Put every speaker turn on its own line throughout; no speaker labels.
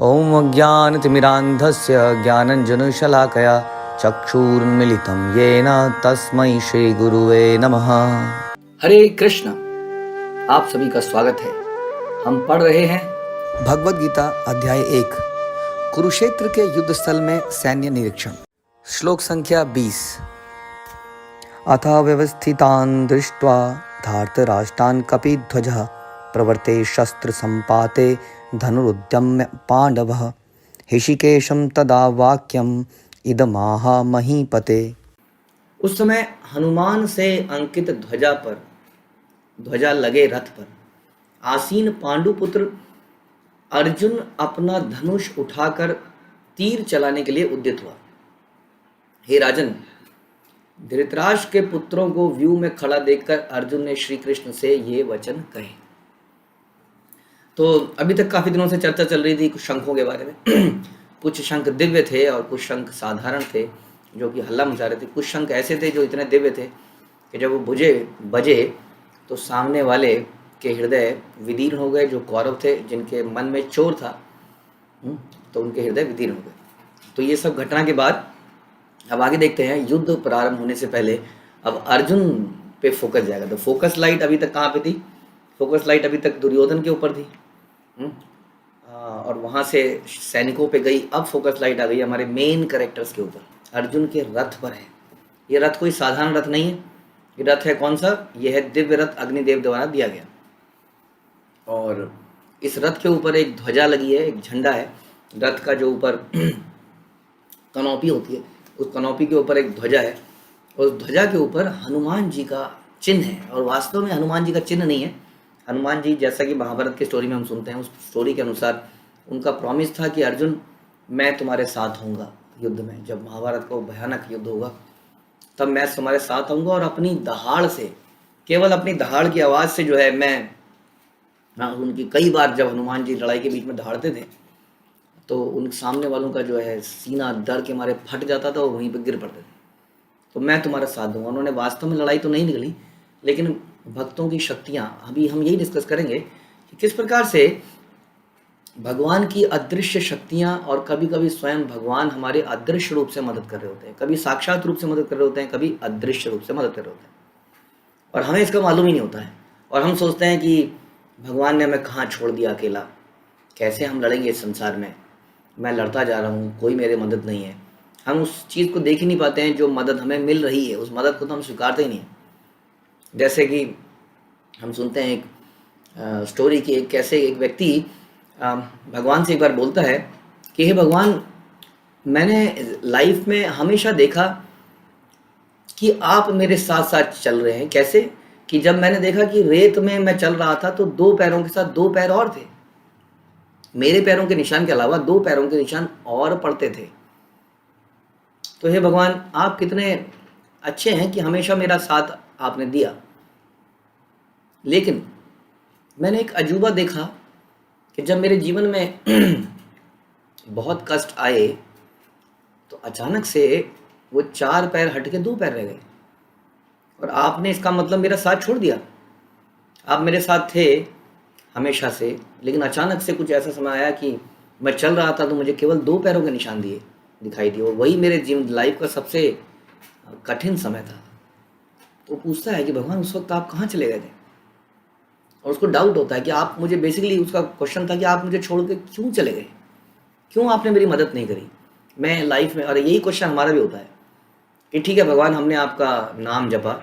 ॐ अज्ञानतिमिरान्धस्य ज्ञानञ्जनशलाकया चक्षुरुन्मीलितं येन तस्मै श्रीगुरुवे नमः।
हरे कृष्ण। आप सभी का स्वागत है। हम पढ़ रहे हैं
भगवद गीता अध्याय 1 कुरुक्षेत्र के युद्ध स्थल में सैन्य निरीक्षण। श्लोक संख्या 20। अथ व्यवस्थितान् दृष्ट्वा धार्तराष्ट्रान् कपिध्वजः प्रवर्ते शस्त्र संपाते धनुरुद्यम्य पांडवः ऋषिकेशं तदा वाक्यम् इदमाह महीपते।
उस समय हनुमान से अंकित ध्वजा लगे रथ पर आसीन पांडुपुत्र अर्जुन अपना धनुष उठाकर तीर चलाने के लिए उद्यत हुआ। हे राजन, धृतराष्ट्र के पुत्रों को व्यू में खड़ा देखकर अर्जुन ने श्री कृष्ण से ये वचन कहे। तो अभी तक काफी दिनों से चर्चा चल रही थी कुछ शंखों के बारे में। कुछ शंख दिव्य थे और कुछ शंख साधारण थे जो कि हल्ला मचा रहे थे। कुछ शंख ऐसे थे जो इतने दिव्य थे कि जब वो बजे तो सामने वाले के हृदय विदीर्ण हो गए। जो कौरव थे जिनके मन में चोर था तो उनके हृदय विदीर्ण हो गए। तो ये सब घटना के बाद अब आगे देखते हैं। युद्ध प्रारंभ होने से पहले अब अर्जुन पे फोकस जाएगा। तो फोकस लाइट अभी तक कहाँ पे थी? फोकस लाइट अभी तक दुर्योधन के ऊपर थी और वहाँ से सैनिकों पे गई। अब फोकस लाइट आ गई हमारे मेन कैरेक्टर्स के ऊपर, अर्जुन के रथ पर है। ये रथ कोई साधारण रथ नहीं है। ये रथ है कौन सा? ये है दिव्य रथ, अग्निदेव द्वारा दिया गया। और इस रथ के ऊपर एक ध्वजा लगी है, एक झंडा है। रथ का जो ऊपर कनौपी होती है उस कनौपी के ऊपर एक ध्वजा है। उस ध्वजा के ऊपर हनुमान जी का चिन्ह है और वास्तव में हनुमान जी का चिन्ह नहीं है। हनुमान जी, जैसा कि महाभारत की स्टोरी में हम सुनते हैं, उस स्टोरी के अनुसार उनका प्रॉमिस था कि अर्जुन मैं तुम्हारे साथ होऊंगा युद्ध में। जब महाभारत का भयानक युद्ध होगा तब मैं तुम्हारे साथ आऊँगा और अपनी दहाड़ से, केवल अपनी दहाड़ की आवाज़ से जो है मैं उनकी कई बार जब हनुमान जी लड़ाई के बीच में दहाड़ते थे तो उन सामने वालों का जो है सीना डर के मारे फट जाता था और वहीं पर गिर पड़ते थे। तो मैं तुम्हारा साथ दूंगा। उन्होंने वास्तव में लड़ाई तो नहीं निकली, लेकिन भक्तों की शक्तियाँ, अभी हम यही डिस्कस करेंगे कि किस प्रकार से भगवान की अदृश्य शक्तियाँ और कभी कभी स्वयं भगवान हमारे अदृश्य रूप से मदद कर रहे होते हैं। कभी साक्षात रूप से मदद कर रहे होते हैं, कभी अदृश्य रूप से मदद कर रहे होते हैं और हमें इसका मालूम ही नहीं होता है। और हम सोचते हैं कि भगवान ने हमें कहाँ छोड़ दिया अकेला, कैसे हम लड़ेंगे इस संसार में, मैं लड़ता जा रहा हूँ, कोई मेरे मदद नहीं है। हम उस चीज़ को देख ही नहीं पाते हैं जो मदद हमें मिल रही है, उस मदद को तो हम स्वीकारते ही नहीं हैं। जैसे कि हम सुनते हैं एक स्टोरी की, कैसे एक व्यक्ति भगवान से एक बार बोलता है कि हे भगवान, मैंने लाइफ में हमेशा देखा कि आप मेरे साथ साथ चल रहे हैं। कैसे? कि जब मैंने देखा कि रेत में मैं चल रहा था तो दो पैरों के साथ दो पैर और थे, मेरे पैरों के निशान के अलावा दो पैरों के निशान और पड़ते थे। तो हे भगवान, आप कितने अच्छे हैं कि हमेशा मेरा साथ आपने दिया। लेकिन मैंने एक अजूबा देखा कि जब मेरे जीवन में बहुत कष्ट आए तो अचानक से वो चार पैर हट के दो पैर रह गए और आपने इसका मतलब मेरा साथ छोड़ दिया। आप मेरे साथ थे हमेशा से, लेकिन अचानक से कुछ ऐसा समय आया कि मैं चल रहा था तो मुझे केवल दो पैरों के निशान दिखाई दिए और वही मेरे जीवन लाइफ का सबसे कठिन समय था। तो पूछता है कि भगवान उस वक्त आप कहाँ चले गए थे? और उसको डाउट होता है कि आप मुझे, बेसिकली उसका क्वेश्चन था कि आप मुझे छोड़ के क्यों चले गए, क्यों आपने मेरी मदद नहीं करी मैं लाइफ में। और यही क्वेश्चन हमारा भी होता है कि ठीक है भगवान, हमने आपका नाम जपा,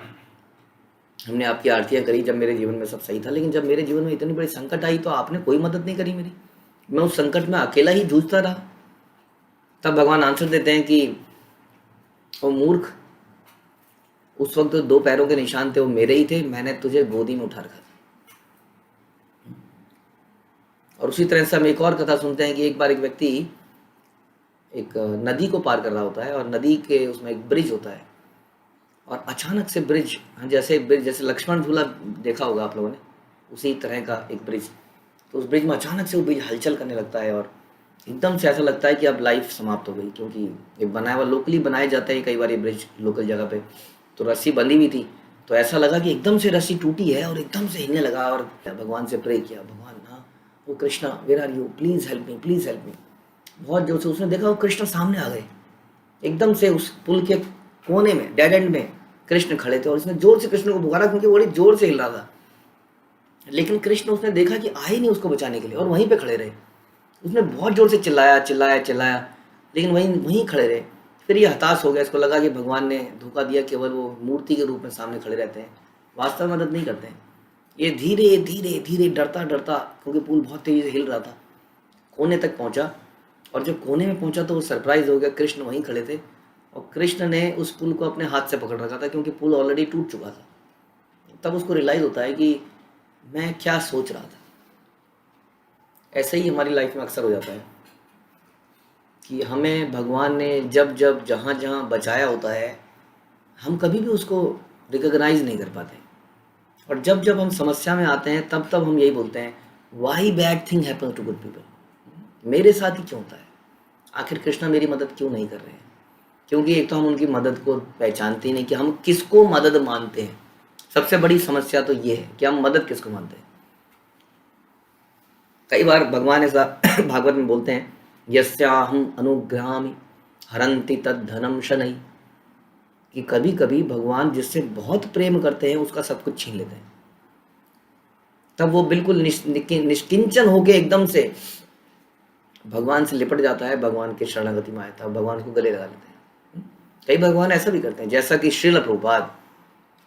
हमने आपकी आरतियाँ करी जब मेरे जीवन में सब सही था, लेकिन जब मेरे जीवन में इतनी बड़ी संकट आई तो आपने कोई मदद नहीं करी मेरी, मैं उस संकट में अकेला ही जूझता रहा। तब भगवान आंसर देते हैं कि ओ मूर्ख, उस वक्त तो दो पैरों के निशान थे वो मेरे ही थे, मैंने तुझे गोदी में उठा रखा था। और उसी तरह से हम एक और कथा सुनते हैं कि एक बार एक व्यक्ति एक नदी को पार कर रहा होता है और नदी के उसमें एक ब्रिज होता है और अचानक से ब्रिज, जैसे लक्ष्मण झूला देखा होगा आप लोगों ने, उसी तरह का एक ब्रिज। तो उस ब्रिज में अचानक से वो ब्रिज हलचल करने लगता है और एकदम से ऐसा लगता है कि अब लाइफ समाप्त हो गई, क्योंकि ये बनाया हुआ लोकली बनाए जाते हैं कई बार ये ब्रिज लोकल जगह पे। तो रस्सी बंधी हुई थी तो ऐसा लगा कि एकदम से रस्सी टूटी है और एकदम से हिलने लगा और भगवान से प्रे किया, भगवान हाँ वो Krishna where are you, please help me, please help me. बहुत जोर से उसने देखा वो कृष्ण सामने आ गए, एकदम से उस पुल के कोने में, डेड एंड में कृष्ण खड़े थे, और उसने जोर से कृष्ण को पुकारा क्योंकि वो बड़ी जोर से हिल रहा था। लेकिन कृष्ण, उसने देखा कि आ ही नहीं उसको बचाने के लिए, और वहीं पे खड़े रहे। उसने बहुत जोर से चिल्लाया चिल्लाया चिल्लाया, लेकिन वहीं वहीं खड़े रहे। फिर ये हताश हो गया, इसको लगा कि भगवान ने धोखा दिया, केवल वो मूर्ति के रूप में सामने खड़े रहते हैं, वास्तव में मदद नहीं करते हैं। ये धीरे धीरे धीरे डरता डरता, क्योंकि पुल बहुत तेजी से हिल रहा था, कोने तक पहुंचा। और जब कोने में पहुंचा तो वो सरप्राइज हो गया, कृष्ण वहीं खड़े थे, और कृष्ण ने उस पुल को अपने हाथ से पकड़ रखा था, क्योंकि पुल ऑलरेडी टूट चुका था। तब उसको रियलाइज होता है कि मैं क्या सोच रहा था। ऐसे ही हमारी लाइफ में अक्सर हो जाता है कि हमें भगवान ने जब जब जहाँ जहाँ बचाया होता है, हम कभी भी उसको रिकॉग्नाइज नहीं कर पाते। और जब जब हम समस्या में आते हैं, तब तब हम यही बोलते हैं, why bad thing happen to good people, मेरे साथ ही क्यों होता है, आखिर कृष्णा मेरी मदद क्यों नहीं कर रहे हैं। क्योंकि एक तो हम उनकी मदद को पहचानते ही नहीं कि हम किसको मदद मानते हैं। सबसे बड़ी समस्या तो ये है कि हम मदद किसको मानते हैं। कई बार भगवान ऐसा भागवत में बोलते हैं, यस्याहं अनुग्रहामि हरन्ति तद धनम शनैः, कि कभी कभी भगवान जिससे बहुत प्रेम करते हैं उसका सब कुछ छीन लेते हैं। तब वो बिल्कुल निष्किंचन होके एकदम से भगवान से लिपट जाता है, भगवान के शरणागति में आता है, भगवान को गले लगा लेते हैं। कई भगवान ऐसा भी करते हैं, जैसा कि श्रील प्रभुपाद,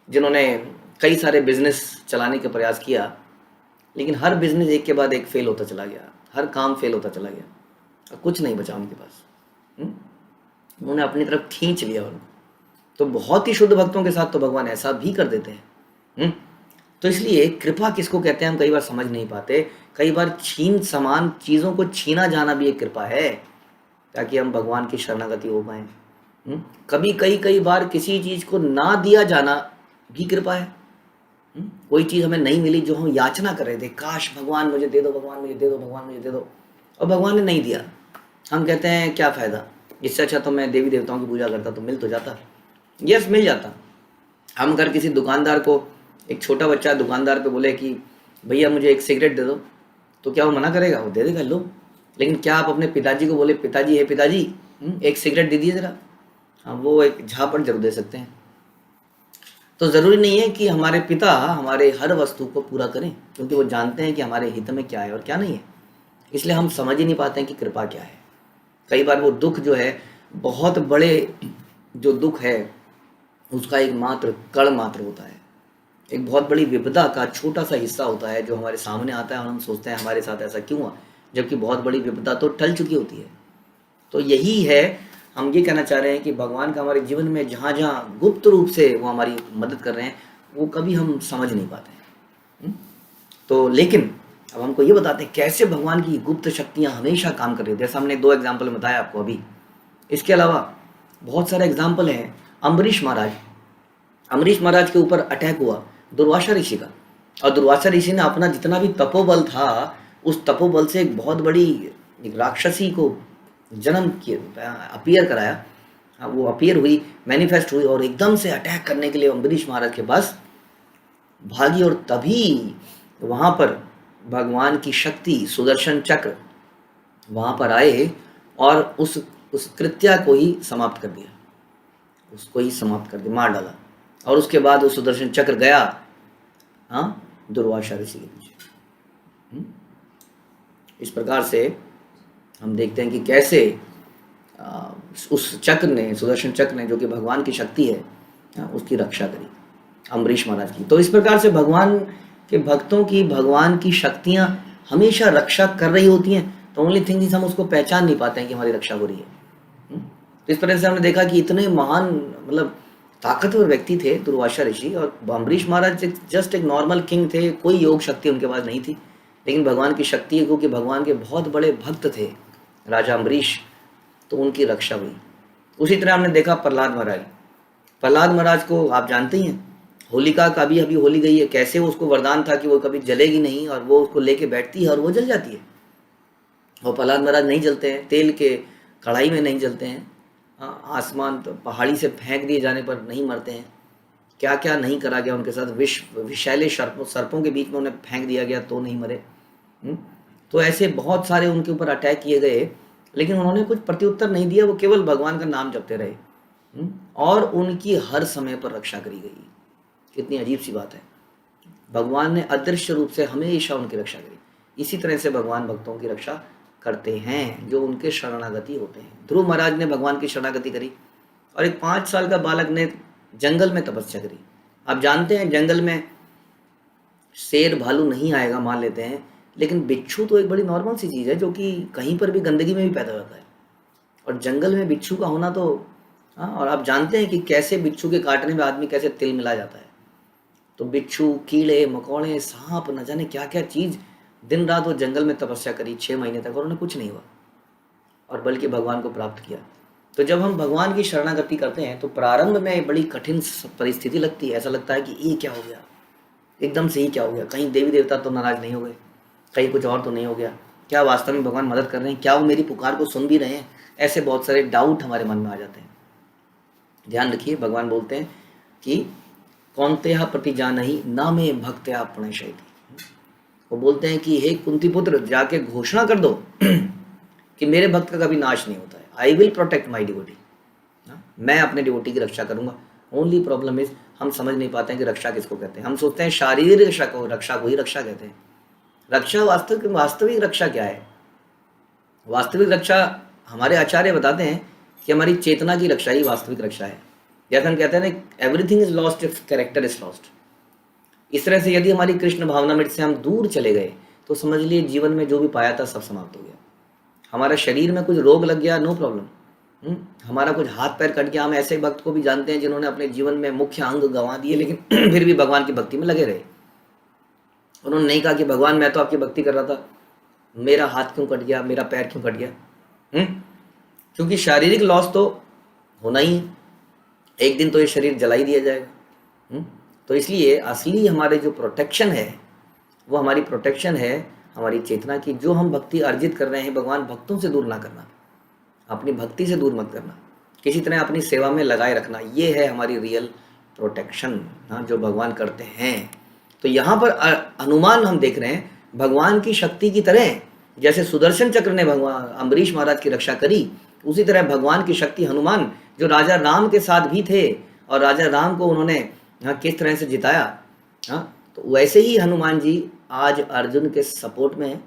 जिन्होंने कई सारे बिजनेस चलाने का प्रयास किया, लेकिन हर बिजनेस एक के बाद एक फेल होता चला गया, हर काम फेल होता चला गया, और कुछ नहीं बचा उनके पास। उन्होंने अपनी तरफ खींच लिया उनको। तो बहुत ही शुद्ध भक्तों के साथ तो भगवान ऐसा भी कर देते हैं। तो इसलिए कृपा किसको कहते हैं हम कई बार समझ नहीं पाते। कई बार समान चीज़ों को छीना जाना भी एक कृपा है, ताकि हम भगवान की शरणागति हो पाए। कभी कई बार किसी चीज़ को ना दिया जाना भी कृपा है। कोई चीज़ हमें नहीं मिली जो हम याचना कर रहे थे, काश भगवान मुझे दे दो, भगवान मुझे दे दो, भगवान मुझे दे दो, और भगवान ने नहीं दिया। हम कहते हैं क्या फ़ायदा, इससे अच्छा तो मैं देवी देवताओं की पूजा करता तो मिल तो जाता। यस, मिल जाता। हम अगर किसी दुकानदार को, एक छोटा बच्चा दुकानदार पे बोले कि भैया मुझे एक सिगरेट दे दो, तो क्या वो मना करेगा? वो दे देगा, लो। लेकिन क्या आप अपने पिताजी को बोले, पिताजी, हे पिताजी, एक सिगरेट दे दीजिए ज़रा, हाँ, वो एक झापड़ जरूर दे सकते हैं। तो ज़रूरी नहीं है कि हमारे पिता हमारे हर वस्तु को पूरा करें, क्योंकि वो जानते हैं कि हमारे हित में क्या है और क्या नहीं है। इसलिए हम समझ ही नहीं पाते हैं कि कृपा क्या है। कई बार वो दुख जो है, बहुत बड़े जो दुख है उसका एक मात्र कण मात्र होता है, एक बहुत बड़ी विपदा का छोटा सा हिस्सा होता है जो हमारे सामने आता है, और हम सोचते हैं हमारे साथ ऐसा क्यों हुआ, जबकि बहुत बड़ी विपदा तो टल चुकी होती है। तो यही है, हम ये कहना चाह रहे हैं कि भगवान का हमारे जीवन में जहाँ जहाँ गुप्त रूप से वो हमारी मदद कर रहे हैं, वो कभी हम समझ नहीं पाते हैं। तो लेकिन अब हमको ये बताते हैं कैसे भगवान की गुप्त शक्तियाँ हमेशा काम कर रही है। जैसा हमने 2 एग्जाम्पल बताया आपको अभी, इसके अलावा बहुत सारे एग्जाम्पल हैं। अम्बरीश महाराज के ऊपर अटैक हुआ दुर्वासा ऋषि का, और दुर्वासा ऋषि ने अपना जितना भी तपोबल था, उस तपोबल से एक बहुत बड़ी एक राक्षसी को जन्म किया, अपीयर कराया। वो अपीयर हुई, मैनिफेस्ट हुई, और एकदम से अटैक करने के लिए अम्बरीश महाराज के पास भागी, और तभी वहाँ पर भगवान की शक्ति सुदर्शन चक्र वहाँ पर आए और उस कृत्या को ही समाप्त कर दिया, उसको ही समाप्त कर दिया, मार डाला। और उसके बाद वो सुदर्शन चक्र गया, हाँ, दुर्वासा ऋषि के पीछे। इस प्रकार से हम देखते हैं कि कैसे उस चक्र ने, सुदर्शन चक्र ने, जो कि भगवान की शक्ति है, उसकी रक्षा करी अम्बरीश महाराज की। तो इस प्रकार से भगवान के भक्तों की भगवान की शक्तियाँ हमेशा रक्षा कर रही होती हैं। तो ओनली थिंग इज हम उसको पहचान नहीं पाते हैं कि हमारी रक्षा हो रही है। तो इस तरह से हमने देखा कि इतने महान, मतलब ताकतवर व्यक्ति थे दुर्वासा ऋषि, और अम्बरीश महाराज जस्ट एक नॉर्मल किंग थे, कोई योग शक्ति उनके पास नहीं थी, लेकिन भगवान की शक्ति, क्योंकि भगवान के बहुत बड़े भक्त थे राजा अम्बरीश, तो उनकी रक्षा हुई। उसी तरह हमने देखा प्रहलाद महाराज को आप जानते ही हैं, होलिका का भी अभी होली गई है, कैसे उसको वरदान था कि वो कभी जलेगी नहीं, और वो उसको लेके बैठती है और वो जल जाती है। और प्रहलाद महाराज नहीं जलते हैं, तेल के कढ़ाई में नहीं जलते हैं, आसमान तो पहाड़ी से फेंक दिए जाने पर नहीं मरते हैं, क्या क्या नहीं करा गया उनके साथ, विषैले सर्पों के बीच में उन्हें फेंक दिया गया तो नहीं मरे। तो ऐसे बहुत सारे उनके ऊपर अटैक किए गए, लेकिन उन्होंने कुछ प्रत्युत्तर नहीं दिया, वो केवल भगवान का नाम जपते रहे। और उनकी हर समय पर रक्षा करी गई। कितनी अजीब सी बात है, भगवान ने अदृश्य रूप से हमेशा उनकी रक्षा करी। इसी तरह से भगवान भक्तों की रक्षा करते हैं जो उनके शरणागति होते हैं। ध्रुव महाराज ने भगवान की शरणागति करी और एक 5 साल का बालक ने जंगल में तपस्या करी। आप जानते हैं जंगल में शेर भालू नहीं आएगा मान लेते हैं, लेकिन बिच्छू तो एक बड़ी नॉर्मल सी चीज़ है जो कि कहीं पर भी गंदगी में भी पैदा होता है। और जंगल में बिच्छू का होना तो और आप जानते हैं कि कैसे बिच्छू के काटने में आदमी कैसे तिल मिला जाता है। तो बिच्छू, कीड़े मकोड़े, सांप, न जाने क्या क्या चीज़, दिन रात वो जंगल में तपस्या करी 6 महीने तक और उन्हें कुछ नहीं हुआ और बल्कि भगवान को प्राप्त किया। तो जब हम भगवान की शरणागति करते हैं तो प्रारंभ में बड़ी कठिन परिस्थिति लगती है। ऐसा लगता है कि ये क्या हो गया, एकदम से ही क्या हो गया, कहीं देवी देवता तो नाराज नहीं हो गए, कहीं कुछ और तो नहीं हो गया, क्या वास्तव में भगवान मदद कर रहे हैं, क्या वो मेरी पुकार को सुन भी रहे हैं। ऐसे बहुत सारे डाउट हमारे मन में आ जाते हैं। ध्यान रखिए, भगवान बोलते हैं कि कौन्तेह प्रतिजानहि न मे भक्त्या प्रणश्यति। वो बोलते हैं कि हे कुंती पुत्र, जाके घोषणा कर दो कि मेरे भक्त का कभी नाश नहीं होता है। I will protect my devotee, मैं अपने डिवोटी की रक्षा करूंगा। ओनली प्रॉब्लम इज हम समझ नहीं पाते हैं कि रक्षा किसको कहते हैं। हम सोचते हैं शारीरिक रक्षा को ही रक्षा कहते हैं। रक्षा वास्तविक रक्षा क्या है? वास्तविक रक्षा हमारे आचार्य बताते हैं कि हमारी चेतना की रक्षा ही वास्तविक रक्षा है। जैसे हम कहते हैं ना, everything is lost if character is lost. इस तरह से यदि हमारी कृष्ण भावनामृत से हम दूर चले गए तो समझ लिए जीवन में जो भी पाया था सब समाप्त हो गया। हमारा शरीर में कुछ रोग लग गया, नो प्रॉब्लम। हमारा कुछ हाथ पैर कट गया। हम ऐसे भक्त को भी जानते हैं जिन्होंने अपने जीवन में मुख्य अंग गंवा दिए, लेकिन फिर भी भगवान की भक्ति में लगे रहे। उन्होंने नहीं कहा कि भगवान मैं तो आपकी भक्ति कर रहा था, मेरा हाथ क्यों कट गया, मेरा पैर क्यों कट गया। क्योंकि शारीरिक लॉस तो होना ही है, एक दिन तो ये शरीर जला ही दिया जाएगा। तो इसलिए असली हमारे जो प्रोटेक्शन है वो हमारी प्रोटेक्शन है हमारी चेतना की। जो हम भक्ति अर्जित कर रहे हैं, भगवान भक्तों से दूर ना करना, अपनी भक्ति से दूर मत करना, किसी तरह अपनी सेवा में लगाए रखना, ये है हमारी रियल प्रोटेक्शन जो भगवान करते हैं। तो यहाँ पर हनुमान हम देख रहे हैं भगवान की शक्ति की तरह, जैसे सुदर्शन चक्र ने भगवान अम्बरीश महाराज की रक्षा करी, उसी तरह भगवान की शक्ति हनुमान, जो राजा राम के साथ भी थे और राजा राम को उन्होंने किस तरह से जिताया, तो वैसे ही हनुमान जी आज अर्जुन के सपोर्ट में है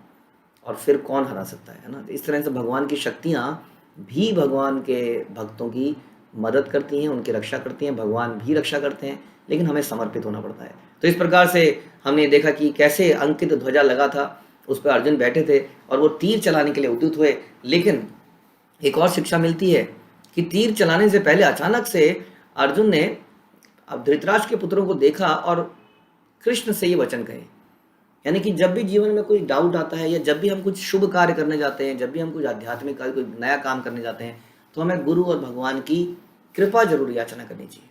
और फिर कौन हरा सकता है ना। इस तरह से भगवान की शक्तियाँ भी भगवान के भक्तों की मदद करती हैं, उनकी रक्षा करती हैं, भगवान भी रक्षा करते हैं, लेकिन हमें समर्पित होना पड़ता है। तो इस प्रकार से हमने देखा कि कैसे अंकित ध्वजा लगा था, उस पर अर्जुन बैठे थे और वो तीर चलाने के लिए उद्युत हुए। लेकिन एक और शिक्षा मिलती है कि तीर चलाने से पहले अचानक से अर्जुन ने अब धृतराष्ट्र के पुत्रों को देखा और कृष्ण से ये वचन कहे। यानी कि जब भी जीवन में कोई डाउट आता है या जब भी हम कुछ शुभ कार्य करने जाते हैं, जब भी हम कुछ आध्यात्मिक कार्य, कोई नया काम करने जाते हैं, तो हमें गुरु और भगवान की कृपा जरूर याचना करनी चाहिए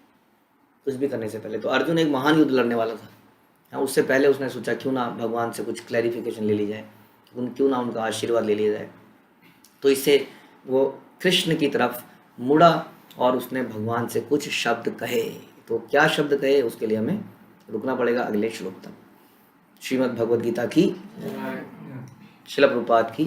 कुछ भी करने से पहले। तो अर्जुन एक महान युद्ध लड़ने वाला था, उससे पहले उसने सोचा क्यों ना भगवान से कुछ क्लैरिफिकेशन ले ली जाए, क्यों ना उनका आशीर्वाद ले लिया जाए। तो इससे वो कृष्ण की तरफ मुड़ा और उसने भगवान से कुछ शब्द कहे। तो क्या शब्द कहे उसके लिए हमें रुकना पड़ेगा अगले श्लोक तक। श्रीमद् भगवद गीता की, श्रील प्रभुपाद की।